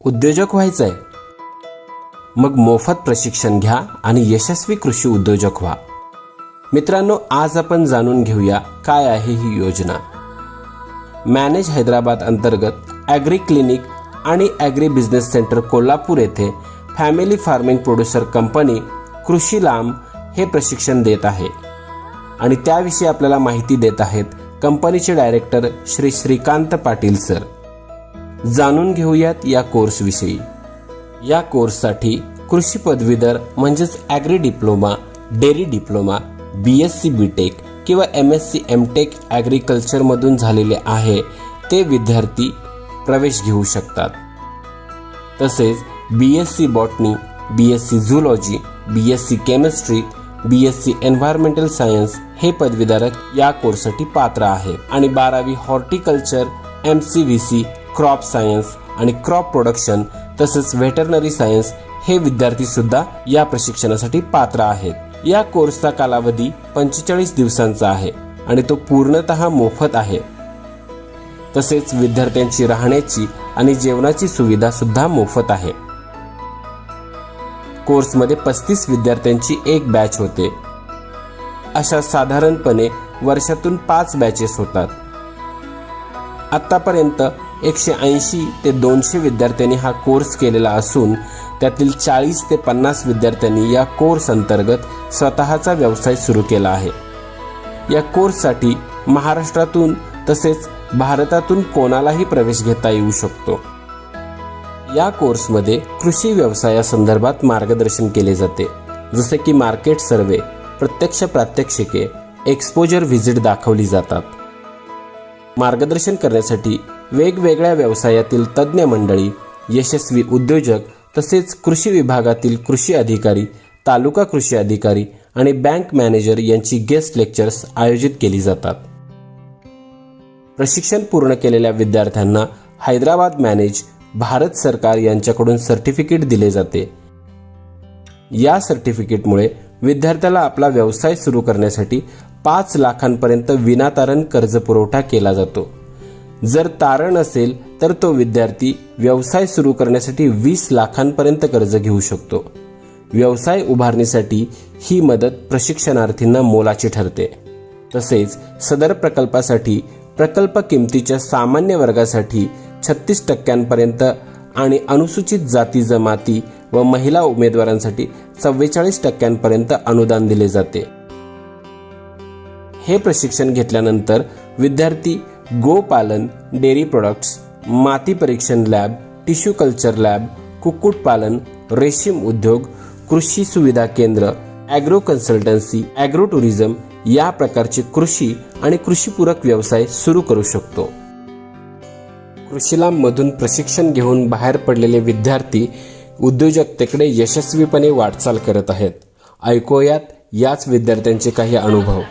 उद्योजक व्हायचंय? मग मोफत प्रशिक्षण घ्या आणि यशस्वी कृषी उद्योजक व्हा. मित्रांनो, आज आपण जाणून घेऊया काय आहे ही योजना. मॅनेज हैदराबाद अंतर्गत ॲग्री क्लिनिक आणि ॲग्री बिझनेस सेंटर कोल्हापूर येथे फॅमिली फार्मिंग प्रोड्युसर कंपनी कृषी लांब हे प्रशिक्षण देत आहे आणि त्याविषयी आपल्याला माहिती देत आहेत कंपनीचे डायरेक्टर श्री श्रीकांत पाटील सर. जाणून घेऊयात या कोर्सविषयी. या कोर्ससाठी कृषी पदवीधर म्हणजेच agri diploma, dairy diploma, BSc BTech किंवा MSc MTech ॲग्रिकल्चरमधून झालेले आहे ते विद्यार्थी प्रवेश घेऊ शकतात. तसेच BSc botany, BSc zoology, BSc chemistry, BSc environmental science हे पदवीधारक या कोर्ससाठी पात्र आहेत आणि 12वी हॉर्टिकल्चर, MCVC, क्रॉप सायन्स आणि क्रॉप प्रोडक्शन तसेच व्हेटरनरी सायन्स हे विद्यार्थी सुद्धा या प्रशिक्षणासाठी पात्र आहेत. या कोर्सचा कालावधी 45 दिवसांचा आहे आणि तो पूर्णतः मोफत आहे. तसेच विद्यार्थ्यांची राहण्याची आणि जेवणाची सुविधा सुद्धा मोफत आहे. कोर्समध्ये 35 विद्यार्थ्यांची एक बॅच होते. अशा साधारणपणे वर्षातून 5 बॅचेस होतात. आतापर्यंत 180 ते 200 विद्यार्थ्यांनी हा कोर्स केलेला असून त्यातील 40 ते 50 विद्यार्थ्यांनी या कोर्स अंतर्गत स्वतःचा व्यवसाय सुरू केला आहे. या कोर्ससाठी महाराष्ट्रातून तसेच भारतातून कोणालाही प्रवेश घेता येऊ शकतो. या कोर्समध्ये कृषी व्यवसायासंदर्भात मार्गदर्शन केले जाते, जसे की मार्केट सर्वे, प्रत्यक्ष प्रात्यक्षिके, एक्सपोजर व्हिजिट दाखवली जातात. मार्गदर्शन करण्यासाठी वेगवेगळ्या व्यवसायातील तज्ज्ञ मंडळी, यशस्वी उद्योजक तसेच कृषी विभागातील कृषी अधिकारी, तालुका कृषी अधिकारी आणि बँक मॅनेजर यांची गेस्ट लेक्चर्स आयोजित केली जातात. प्रशिक्षण पूर्ण केलेल्या विद्यार्थ्यांना हैदराबाद मॅनेज भारत सरकार यांच्याकडून सर्टिफिकेट दिले जाते. या सर्टिफिकेटमुळे विद्यार्थ्याला आपला व्यवसाय सुरू करण्यासाठी 5 लाखांपर्यंत विनातारण कर्ज पुरवठा केला जातो. जर तारण असेल तर तो विद्यार्थी व्यवसाय सुरू करण्यासाठी 20 लाखांपर्यंत कर्ज घेऊ शकतो. व्यवसाय उभारणीसाठी ही मदत प्रशिक्षणार्थींना मोलाची ठरते. तसेच सदर प्रकल्पासाठी प्रकल्प किमतीच्या सामान्य वर्गासाठी 36% आणि अनुसूचित जाती जमाती व महिला उमेदवारांसाठी 44% अनुदान दिले जाते. हे प्रशिक्षण घेतल्यानंतर विद्यार्थी गोपालन, डेअरी प्रोडक्ट्स, माती परीक्षण लॅब, टिश्यू कल्चर लॅब, कुक्कुटपालन, रेशीम उद्योग, कृषी सुविधा केंद्र, ॲग्रो कन्सल्टन्सी, ॲग्रो टुरिझम या प्रकारचे कृषी आणि कृषीपूरक व्यवसाय सुरू करू शकतो. कृषीलांबमधून प्रशिक्षण घेऊन बाहेर पडलेले विद्यार्थी उद्योजकतेकडे यशस्वीपणे वाटचाल करत आहेत. ऐकूयात याच विद्यार्थ्यांचे काही अनुभव.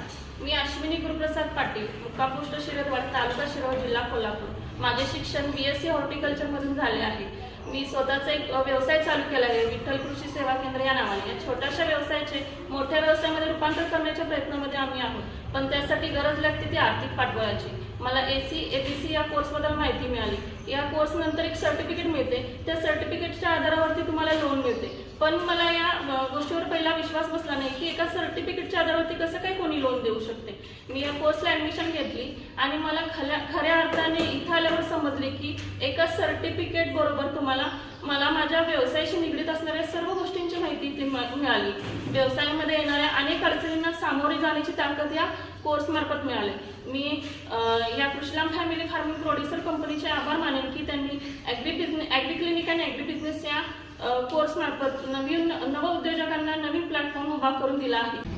मी अश्विनी गुरुप्रसाद पाटील, मुक्काम पोस्ट शिरदवाड, तालुका शिरवळ, जिल्हा कोल्हापूर. माझे शिक्षण BSc हॉर्टिकल्चर मधून झाले आहे. मी स्वतःचा एक व्यवसाय चालू केला आहे, विठ्ठल कृषी सेवा केंद्र या नावाने. या छोट्याशा व्यवसायाचे मोठ्या व्यवसायामध्ये रूपांतर करण्याच्या प्रयत्नामध्ये आम्ही आहोत, पण त्यासाठी गरज लागते ती आर्थिक पाठबळाची. मला ABC या कोर्सबद्दल माहिती मिळाली. या कोर्स नंतर एक सर्टिफिकेट मिळते. त्या सर्टिफिकेटच्या आधारावरती तुम्हाला लोन मिळते. पण मला या गोष्टीवर पहिला विश्वास बसला नाही की एका सर्टिफिकेटच्या आधारावरती कसं काय कोणी लोन देऊ शकते. मी या कोर्सला ॲडमिशन घेतली आणि मला खऱ्या अर्थाने इथं आल्यावर समजले की एका सर्टिफिकेट बरोबर मला माझ्या व्यवसायाशी निगडीत असणाऱ्या सर्व गोष्टींची माहिती इथे मिळाली. व्यवसायामध्ये येणाऱ्या अनेक अडचणींना सामोरे जाण्याची ताकद या कोर्समार्फत मिळाली. मी या कृषीलांब फॅमिली फार्मिंग प्रोड्युसर कंपनीचे आभार मानेन की त्यांनी ॲग्री क्लिनिक आणि ॲग्री बिझनेस या कोर्समार्फत नव उद्योजकांना नवीन प्लॅटफॉर्म उभा करून दिला आहे.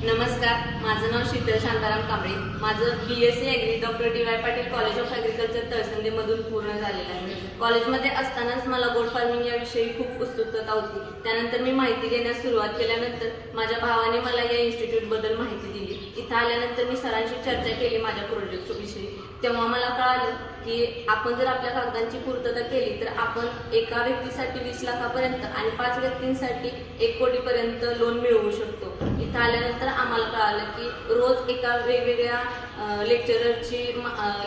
नमस्कार, माझं नाव शीतल शांताराम कांबळे. माझं BSc agri doctor DY Patil college of agriculture तळसंदेमधून पूर्ण झालेलं आहे. कॉलेजमध्ये असतानाच मला गोट फार्मिंग याविषयी खूप उत्सुकता होती. त्यानंतर मी माहिती घेण्यास सुरुवात केल्यानंतर माझ्या भावाने मला या इन्स्टिट्यूटबद्दल माहिती दिली. इथं आल्यानंतर मी सरांशी चर्चा केली माझ्या प्रोजेक्टविषयी. तेव्हा मला कळालं की आपण जर आपल्या कागदांची पूर्तता केली तर आपण एका व्यक्तीसाठी 20 लाखापर्यंत आणि 5 व्यक्तींसाठी 1 कोटीपर्यंत लोन मिळवू शकतो. इथं आल्यानंतर आम्हाला कळालं की रोज एका वेगवेगळ्या लेक्चरर्सची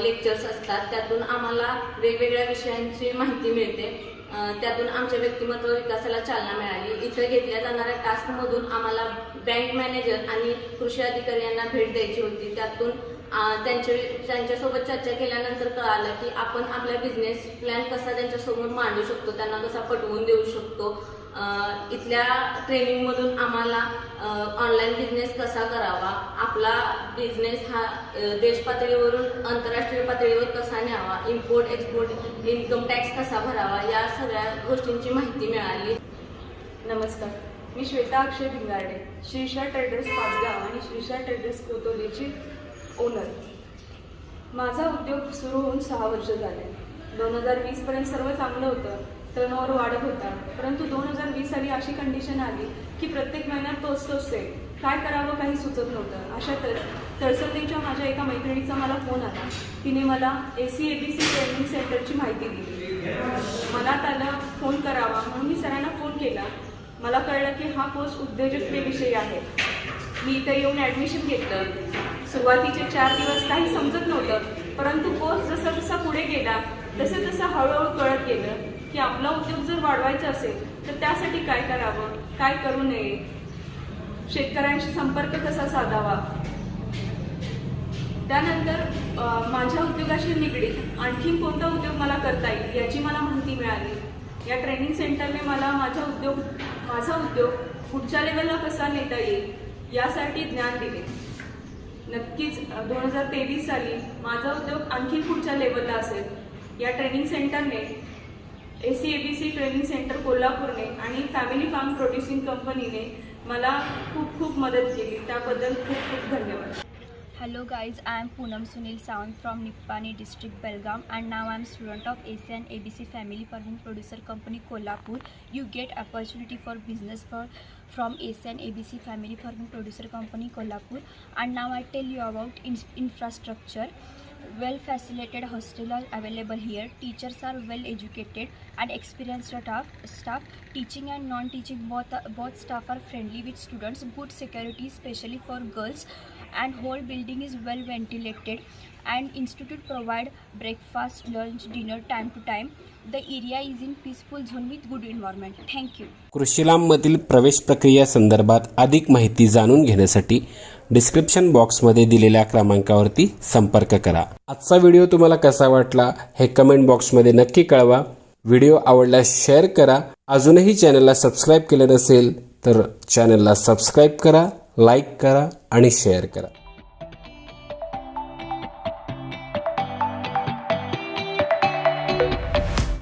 लेक्चर्स असतात, त्यातून आम्हाला वेगवेगळ्या विषयांची माहिती मिळते. त्यातून आमच्या व्यक्तिमत्व विकासाला चालना मिळाली. इथे घेतल्या जाणाऱ्या टास्कमधून आम्हाला बँक मॅनेजर आणि कृषी अधिकारी यांना भेट द्यायची होती. त्यातून त्यांच्यासोबत चर्चा केल्यानंतर कळालं की आपण आपला बिझनेस प्लॅन कसा त्यांच्यासमोर मांडू शकतो, त्यांना कसा पटवून देऊ शकतो. इथल्या ट्रेनिंगमधून आम्हाला ऑनलाईन बिझनेस कसा करावा, आपला बिझनेस हा देश पातळीवरून आंतरराष्ट्रीय पातळीवर कसा न्यावा, इम्पोर्ट एक्सपोर्ट इन्कम टॅक्स कसा भरावा, या सगळ्या गोष्टींची माहिती मिळाली. नमस्कार, मी श्वेता अक्षय भिंगारडे, श्रीशा ट्रेडर्स पाचगाव आणि श्रीशा ट्रेडर्स कोतोलीची ओनर. माझा उद्योग सुरू होऊन 6 वर्ष झाले. 2020पर्यंत सर्व चांगलं होतं, टर्नओव्हर वाढत होता. परंतु 2020 साली अशी कंडिशन आली की प्रत्येक महिन्यात तोच सेल, काय करावं काही सुचत नव्हतं. अशातच तळसंदेच्या माझ्या एका मैत्रिणीचा मला फोन आला. तिने मला ACABC ट्रेनिंग सेंटरची माहिती दिली. मनात आलं फोन करावा म्हणून मी सरांना फोन केला. मला कळलं की हा कोर्स उद्योजकतेविषयी आहे. मी इथं येऊन ॲडमिशन घेतलं. सुरुवातीचे 4 दिवस काही समजत नव्हतं, परंतु कोर्स जसा पुढे गेला तसं हळूहळू कळत गेलं की आपला उद्योग जर वाढवायचा असेल तर त्यासाठी काय करावं, काय करू नये, शेतकऱ्यांशी संपर्क कसा साधावा. त्यानंतर माझ्या उद्योगाशी निगडीत आणखीन कोणता उद्योग मला करता येईल याची मला माहिती मिळाली. या ट्रेनिंग सेंटरने मला माझा उद्योग पुढच्या लेवलला कसा नेता येईल यासाठी ज्ञान दिले. नक्कीच 2023 साली माझा उद्योग आणखी पुढच्या लेवलला असेल. या ट्रेनिंग सेंटरने ACABC ट्रेनिंग सेंटर कोल्हापूरने आणि फॅमिली फार्म प्रोड्युसिंग कंपनीने मला खूप मदत केली. त्याबद्दल खूप धन्यवाद. Hello guys, I am Poonam Sunil Sawant from Nippani district Belgaum, and now I am student of ACABC Family Farming Producer Company Kolhapur. You get opportunity for business from ACABC Family Farming Producer Company Kolhapur. And now I tell you about infrastructure. Well facilitated hostel are available here. Teachers are well educated and experienced staff. Teaching and non-teaching both staff are friendly with students. Good security especially for girls, and whole building is well ventilated, and institute provide breakfast, lunch, dinner time to time. The area is in peaceful zone with good environment. Thank you. कृषीलांबमधील प्रवेश प्रक्रिया संदर्भात अधिक माहिती जाणून घेण्यासाठी description बॉक्समध्ये दिलेल्या क्रमांकावरती संपर्क करा. आजचा व्हिडिओ तुम्हाला कसा वाटला हे कमेंट बॉक्समध्ये नक्की कळवा. व्हिडिओ आवडल्यास शेअर करा. अजूनही चॅनलला सबस्क्राईब केलं नसेल तर चॅनलला सबस्क्राईब करा, लाईक करा आणि शेअर करा.